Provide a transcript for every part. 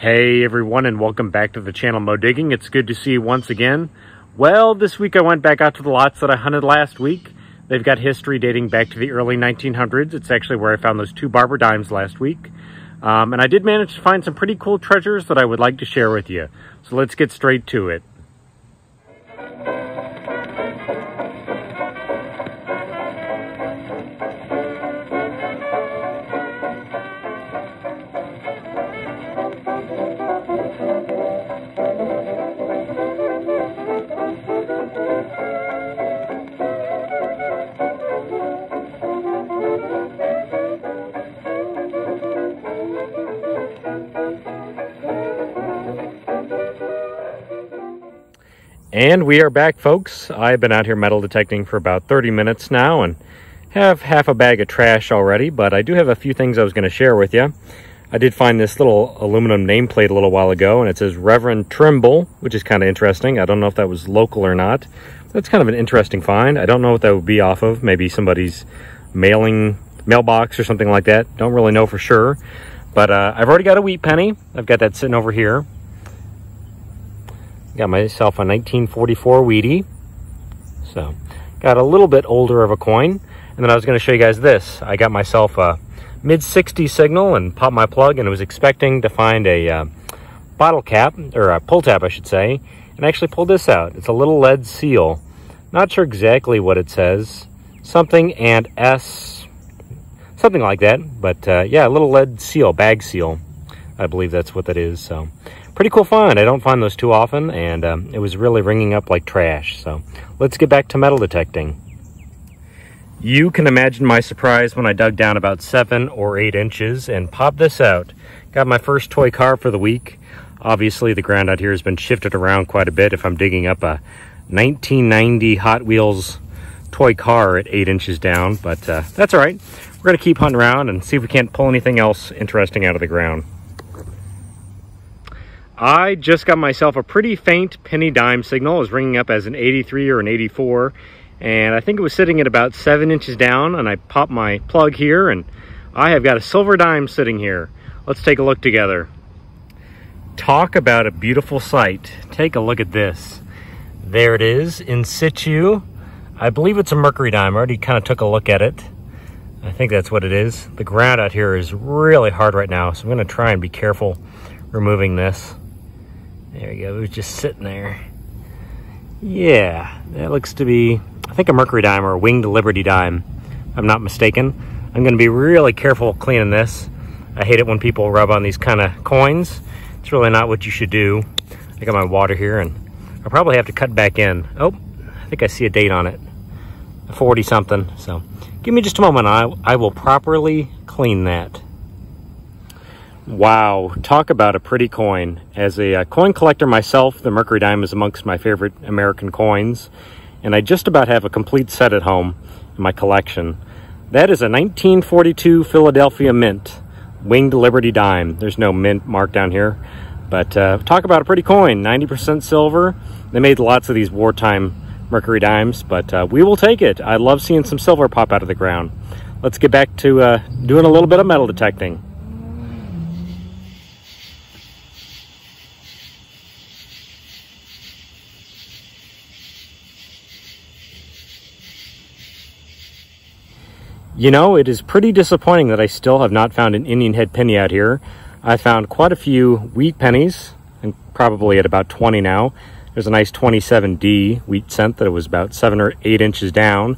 Hey everyone, and welcome back to the channel Mo Digging. It's good to see you once again. Well, this week I went back out to the lots that I hunted last week. They've got history dating back to the early 1900s. It's actually where I found those two Barber dimes last week. And I did manage to find some pretty cool treasures that I would like to share with you. So let's get straight to it. And we are back, folks. I've been out here metal detecting for about 30 minutes now and have half a bag of trash already, but I do have a few things I was going to share with you. I did find this little aluminum nameplate a little while ago, and it says Reverend Trimble, which is kind of interesting. I don't know if that was local or not. That's kind of an interesting find. I don't know what that would be off of. Maybe somebody's mailbox or something like that. Don't really know for sure. But I've already got a wheat penny. I've got that sitting over here. Got myself a 1944 Wheatie. So, got a little bit older of a coin. And then I was going to show you guys this. I got myself a mid-60s signal and popped my plug, and I was expecting to find a bottle cap, or a pull tab I should say, and I actually pulled this out. It's a little lead seal. Not sure exactly what it says. Something and S, something like that. But yeah, a little lead seal, bag seal. I believe that's what that is. So, pretty cool find. I don't find those too often, and it was really ringing up like trash. So let's get back to metal detecting. You can imagine my surprise when I dug down about 7 or 8 inches and popped this out. Got my first toy car for the week. Obviously the ground out here has been shifted around quite a bit if I'm digging up a 1990 Hot Wheels toy car at 8 inches down, but that's all right. We're going to keep hunting around and see if we can't pull anything else interesting out of the ground. I just got myself a pretty faint penny dime signal. It was ringing up as an 83 or an 84, and I think it was sitting at about 7 inches down, and I popped my plug here, and I have got a silver dime sitting here. Let's take a look together. Talk about a beautiful sight. Take a look at this. There it is, in situ. I believe it's a mercury dime. I already kind of took a look at it. I think that's what it is. The ground out here is really hard right now, so I'm going to try and be careful removing this. There we go, it was just sitting there. Yeah, that looks to be, I think, a mercury dime or a winged Liberty dime, if I'm not mistaken. I'm going to be really careful cleaning this. I hate it when people rub on these kind of coins. It's really not what you should do. I got my water here, and I'll probably have to cut back in. Oh, I think I see a date on it. 40 something, so give me just a moment. I will properly clean that. Wow, talk about a pretty coin. As a coin collector myself, the mercury dime is amongst my favorite American coins, and I just about have a complete set at home in my collection. That is a 1942 Philadelphia Mint winged Liberty dime. There's no mint mark down here, but talk about a pretty coin. 90% silver. They made lots of these wartime mercury dimes, but we will take it. I love seeing some silver pop out of the ground. Let's get back to doing a little bit of metal detecting. You know, it is pretty disappointing that I still have not found an Indian head penny out here. I found quite a few wheat pennies, and probably at about 20 now. There's a nice 27D wheat cent that was about 7 or 8 inches down.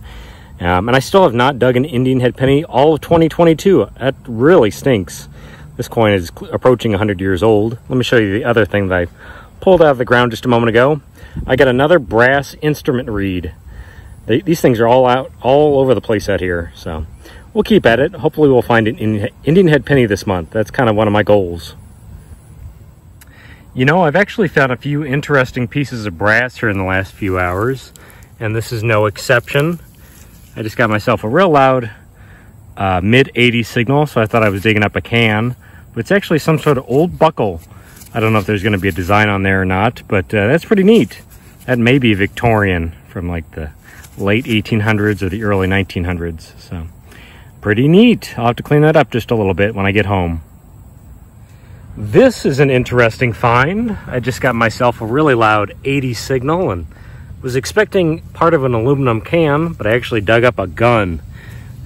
And I still have not dug an Indian head penny all of 2022. That really stinks. This coin is approaching 100 years old. Let me show you the other thing that I pulled out of the ground just a moment ago. I got another brass instrument reed. These things are all over the place out here, so we'll keep at it. Hopefully we'll find an Indian head penny this month. That's kind of one of my goals. You know, I've actually found a few interesting pieces of brass here in the last few hours, and this is no exception. I just got myself a real loud mid-80s signal, so I thought I was digging up a can, but it's actually some sort of old buckle. I don't know if there's going to be a design on there or not, but that's pretty neat. That may be Victorian from like the late 1800s or the early 1900s. So pretty neat. I'll have to clean that up just a little bit when I get home. This is an interesting find. I just got myself a really loud 80 signal and was expecting part of an aluminum can, but I actually dug up a gun.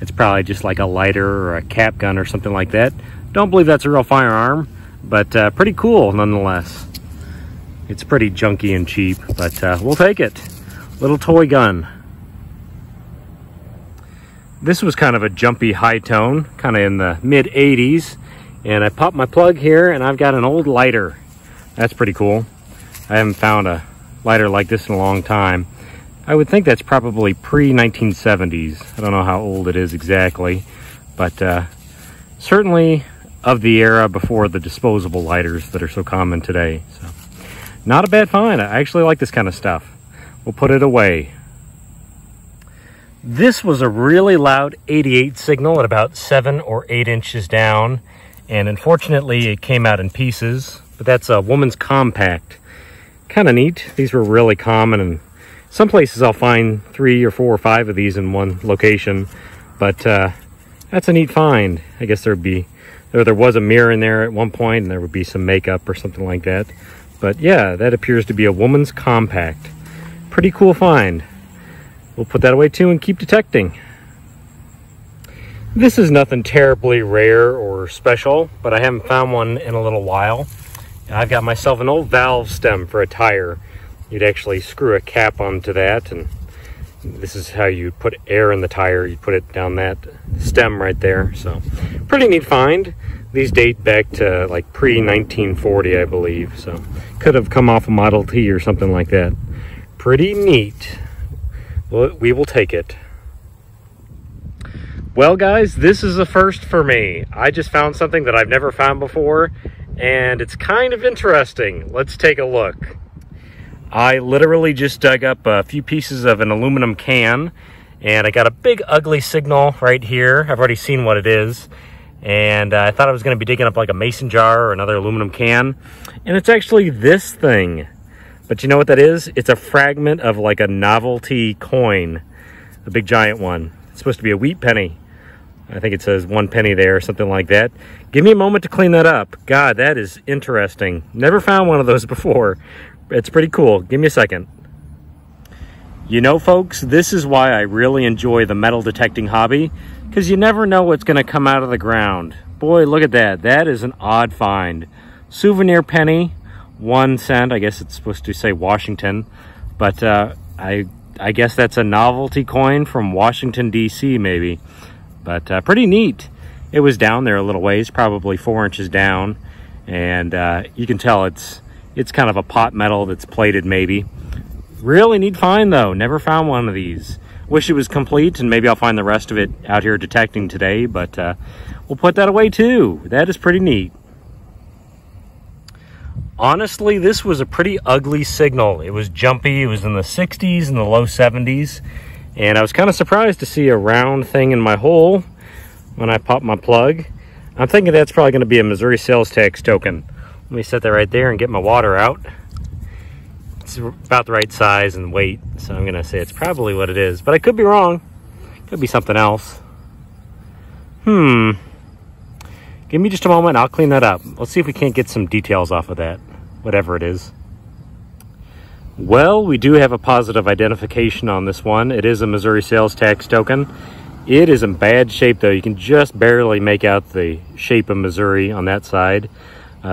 It's probably just like a lighter or a cap gun or something like that. Don't believe that's a real firearm, but pretty cool nonetheless. It's pretty junky and cheap, but we'll take it. Little toy gun. This was kind of a jumpy high tone, kind of in the mid 80s. And I popped my plug here and I've got an old lighter. That's pretty cool. I haven't found a lighter like this in a long time. I would think that's probably pre-1970s. I don't know how old it is exactly, but certainly of the era before the disposable lighters that are so common today. So, not a bad find. I actually like this kind of stuff. We'll put it away. This was a really loud 88 signal at about 7 or 8 inches down. And unfortunately, it came out in pieces, but that's a woman's compact. Kind of neat. These were really common, and some places I'll find 3 or 4 or 5 of these in one location, but that's a neat find. I guess there was a mirror in there at one point, and there would be some makeup or something like that. But yeah, that appears to be a woman's compact. Pretty cool find. We'll put that away too and keep detecting. This is nothing terribly rare or special, but I haven't found one in a little while. I've got myself an old valve stem for a tire. You'd actually screw a cap onto that, and this is how you put air in the tire. You put it down that stem right there. So pretty neat find. These date back to like pre-1940, I believe. So could have come off a Model T or something like that. Pretty neat. Well, we will take it. Well guys, this is a first for me. I just found something that I've never found before, and it's kind of interesting. Let's take a look. I literally just dug up a few pieces of an aluminum can, and I got a big ugly signal right here. I've already seen what it is, and I thought I was going to be digging up like a mason jar or another aluminum can, and it's actually this thing. But you know what that is? It's a fragment of like a novelty coin, a big giant one. It's supposed to be a wheat penny. I think it says 1 penny there or something like that. Give me a moment to clean that up. God, that is interesting. Never found one of those before. It's pretty cool. Give me a second. You know, folks, this is why I really enjoy the metal detecting hobby, because you never know what's going to come out of the ground. Boy, look at that. That is an odd find. Souvenir penny, 1 cent. I guess it's supposed to say Washington, but I guess that's a novelty coin from Washington, D.C. maybe. But pretty neat. It was down there a little ways, probably 4 inches down, and you can tell it's kind of a pot metal that's plated maybe. Really neat find though. Never found one of these. Wish it was complete, and maybe I'll find the rest of it out here detecting today, but we'll put that away too. That is pretty neat. Honestly, this was a pretty ugly signal. It was jumpy. It was in the 60s and the low 70s. And I was kind of surprised to see a round thing in my hole when I popped my plug. I'm thinking that's probably going to be a Missouri sales tax token. Let me set that right there and get my water out. It's about the right size and weight, so I'm going to say it's probably what it is. But I could be wrong. Could be something else. Give me just a moment. I'll clean that up. Let's see if we can't get some details off of that, whatever it is. Well, we do have a positive identification on this one. It is a Missouri sales tax token. It is in bad shape though. You can just barely make out the shape of Missouri on that side.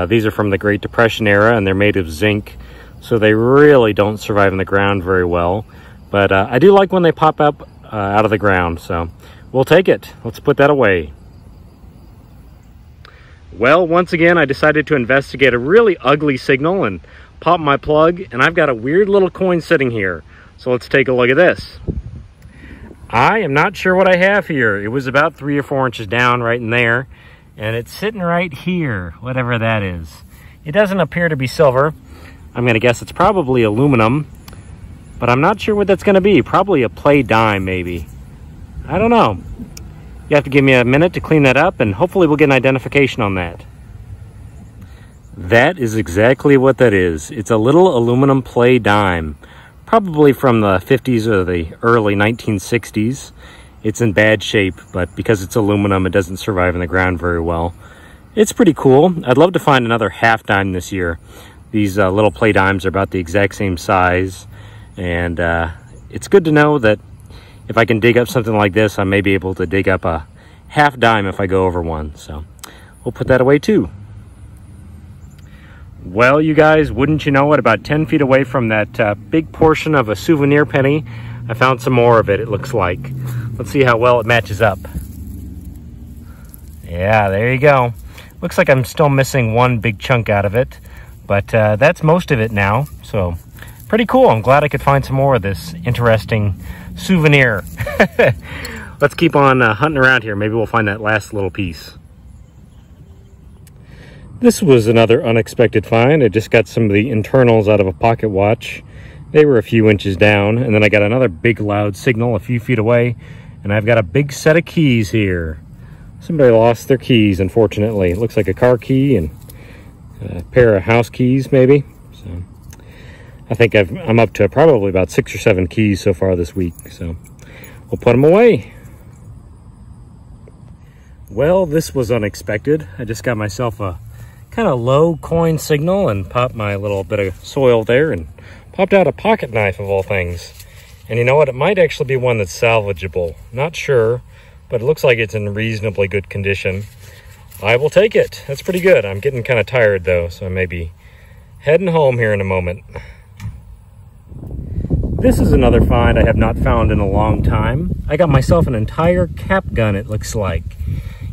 These are from the Great Depression era, and they're made of zinc, so they really don't survive in the ground very well. But I do like when they pop up out of the ground, so we'll take it. Let's put that away. Well, once again, I decided to investigate a really ugly signal and pop my plug, and I've got a weird little coin sitting here. So let's take a look at this. I am not sure what I have here. It was about 3 or 4 inches down right in there, and it's sitting right here, whatever that is. It doesn't appear to be silver. I'm going to guess it's probably aluminum, but I'm not sure what that's going to be. Probably a play dime, maybe. I don't know. You have to give me a minute to clean that up, and hopefully we'll get an identification on that. That is exactly what that is. It's a little aluminum play dime, probably from the 50s or the early 1960s. It's in bad shape, but because it's aluminum, it doesn't survive in the ground very well. It's pretty cool. I'd love to find another half dime this year. These little play dimes are about the exact same size, and it's good to know that if I can dig up something like this, I may be able to dig up a half dime if I go over one. So we'll put that away too. Well, you guys, wouldn't you know it, about 10 feet away from that big portion of a souvenir penny, I found some more of it, it looks like. Let's see how well it matches up. Yeah, there you go. Looks like I'm still missing one big chunk out of it, but that's most of it now. So pretty cool. I'm glad I could find some more of this interesting souvenir. Let's keep on hunting around here. Maybe we'll find that last little piece. This was another unexpected find. I just got some of the internals out of a pocket watch. They were a few inches down, and then I got another big loud signal a few feet away, and I've got a big set of keys here. Somebody lost their keys, unfortunately. It looks like a car key and a pair of house keys, maybe. So I think I'm up to probably about 6 or 7 keys so far this week, so we'll put them away. Well, this was unexpected. I just got myself a kind of low coin signal and popped my little bit of soil there and popped out a pocket knife of all things. And you know what? It might actually be one that's salvageable. Not sure, but it looks like it's in reasonably good condition. I will take it. That's pretty good. I'm getting kind of tired though, so I may be heading home here in a moment. This is another find I have not found in a long time. I got myself an entire cap gun, it looks like.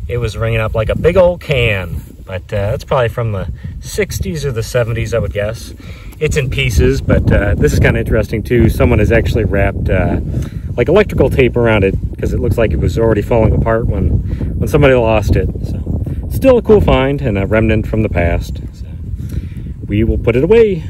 It was ringing up like a big old can, but that's probably from the 60s or the 70s, I would guess. It's in pieces, but this is kind of interesting too. Someone has actually wrapped like electrical tape around it because it looks like it was already falling apart when somebody lost it. So still a cool find and a remnant from the past. So we will put it away.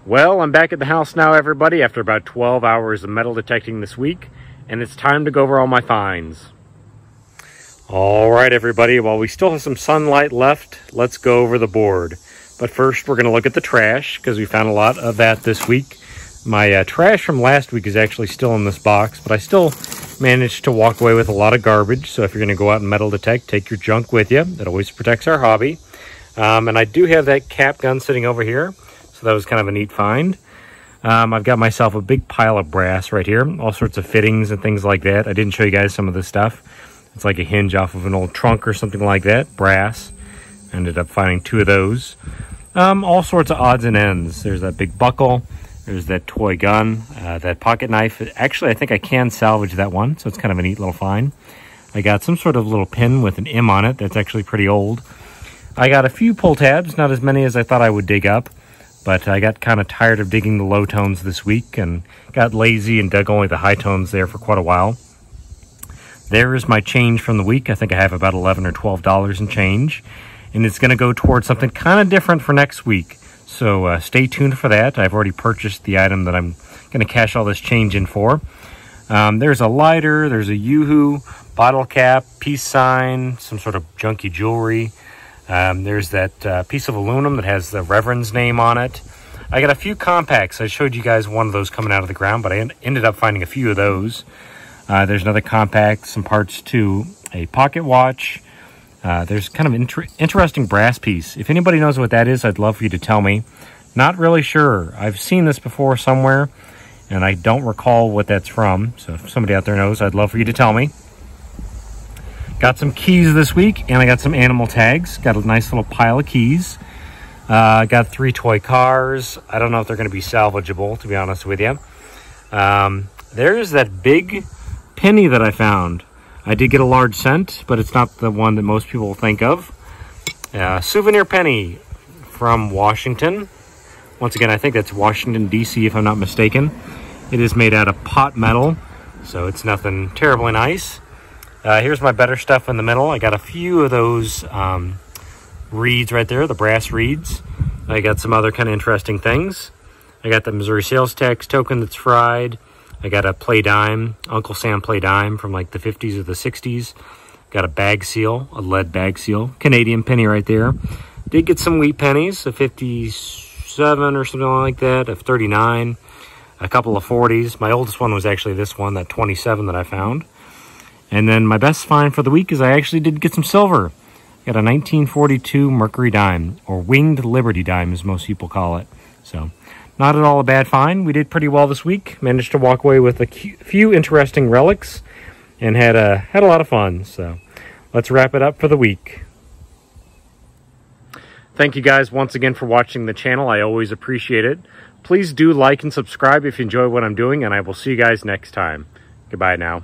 Well, I'm back at the house now, everybody, after about 12 hours of metal detecting this week, and it's time to go over all my finds. All right, everybody, while we still have some sunlight left, let's go over the board. But first, we're going to look at the trash, because we found a lot of that this week. My trash from last week is actually still in this box, but I still managed to walk away with a lot of garbage. So if you're going to go out and metal detect, take your junk with you. That always protects our hobby. And I do have that cap gun sitting over here. So that was kind of a neat find. I've got myself a big pile of brass right here. All sorts of fittings and things like that. I didn't show you guys some of this stuff. It's like a hinge off of an old trunk or something like that. Brass. Ended up finding 2 of those. All sorts of odds and ends. There's that big buckle. There's that toy gun. That pocket knife. Actually, I think I can salvage that one. So it's kind of a neat little find. I got some sort of little pin with an M on it. That's actually pretty old. I got a few pull tabs. Not as many as I thought I would dig up. But I got kind of tired of digging the low tones this week and got lazy and dug only the high tones there for quite a while. There is my change from the week. I think I have about $11 or $12 in change. And it's going to go towards something kind of different for next week. So stay tuned for that. I've already purchased the item that I'm going to cash all this change in for. There's a lighter, there's a Yoo-hoo, bottle cap, peace sign, some sort of junky jewelry. There's that piece of aluminum that has the Reverend's name on it. I got a few compacts. I showed you guys one of those coming out of the ground, but I ended up finding a few of those. There's another compact, some parts to a pocket watch. There's kind of interesting brass piece. If anybody knows what that is, I'd love for you to tell me. Not really sure. I've seen this before somewhere, and I don't recall what that's from. So if somebody out there knows, I'd love for you to tell me. Got some keys this week, and I got some animal tags. Got a nice little pile of keys. Got 3 toy cars. I don't know if they're going to be salvageable, to be honest with you. There's that big penny that I found. I did get a large cent, but it's not the one that most people think of. Souvenir penny from Washington. Once again, I think that's Washington, D.C., if I'm not mistaken. It is made out of pot metal, so it's nothing terribly nice. Here's my better stuff in the middle. I got a few of those reeds right there, the brass reeds. I got some other kind of interesting things. I got the Missouri sales tax token that's fried. I got a play dime, Uncle Sam play dime from like the 50s or the 60s. Got a bag seal, a lead bag seal. Canadian penny right there. Did get some wheat pennies, a 57 or something like that, a 39. a couple of 40s. My oldest one was actually this one, that 27 that I found. And then my best find for the week is I actually did get some silver. Got a 1942 Mercury dime, or Winged Liberty dime as most people call it. So, not at all a bad find. We did pretty well this week. Managed to walk away with a few interesting relics and had a lot of fun. So, let's wrap it up for the week. Thank you guys once again for watching the channel. I always appreciate it. Please do like and subscribe if you enjoy what I'm doing, and I will see you guys next time. Goodbye now.